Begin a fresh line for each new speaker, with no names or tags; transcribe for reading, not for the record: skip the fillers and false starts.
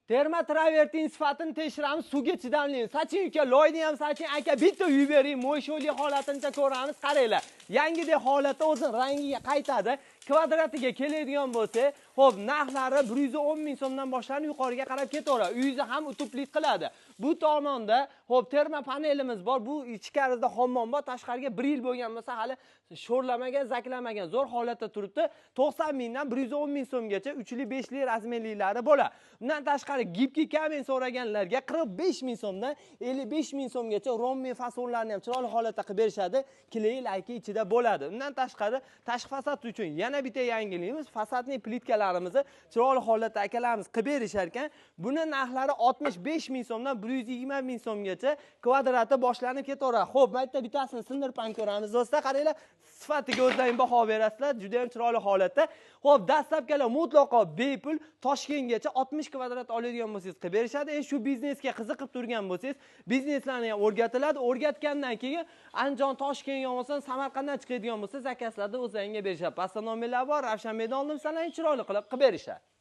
Terma travertin sifatini tekshiramiz, suvga chidamli. Sachin uka, loyni ham Sachin aka bitta uyib bering, mo'ysho'li holatini ko'ramiz, qaranglar. Yangidek holatda o'zini rangiga qaytadi. Kvadratiga keladigan bo'lsa, xo'p, narxlari 110 ming so'mdan boshlanib yuqoriga qarab ketaveradi. Uyingizni ham utublik qiladi. Bu tomonda, xo'p, terma panelimiz bor. Bu ichkarisida hammom bor, tashqariga 1 yil bo'lgan bo'lsa, hali sho'rlamagan, zaklamagan, zo'r holatda turibdi. 90 mingdan 110 ming so'mgacha 3li, 5li razmerlilari bo'ladi. Bundan tashqari gibki kamin so'raganlarga 45 ming so'mdan 55 ming so'mgacha rommi fasonlarni ham chiroyli holatda qilib berishadi. Kley layki ichida bo'ladi. Bundan tashqari tashqi fasad uchun yana bitta yangiligimiz, fasadning plitkalarimizni chiroyli holatda akalarimiz qilib berishar ekan. Buni narxlari 65 ming so'mdan 120 ming so'mgacha kvadrati boshlanib ketaveradi. Xo'p, bu yerda bittasini sindirib ham ko'ramiz. Do'stlar, qaranglar, sifatiga o'zlaring baho berasizlar. Juda ham chiroyli holatda. Xo'p, dastlabkilar mutlaqo bepul Toshkentgacha 60 kvadrat oladigan bo'lsangiz qilib berishadi. Shu biznesga qiziqib turgan bo'lsangiz, bizneslarni ham o'rgatiladi. O'rgatgandan keyin Andijon, Toshkent yo'ldan Samarqanddan chiqadigan bo'lsa, zakazlarni o'zlaringga berishadi. Pastda nomerlar bor, Ravshan Medonov sanani chiroyli qilib berishadi.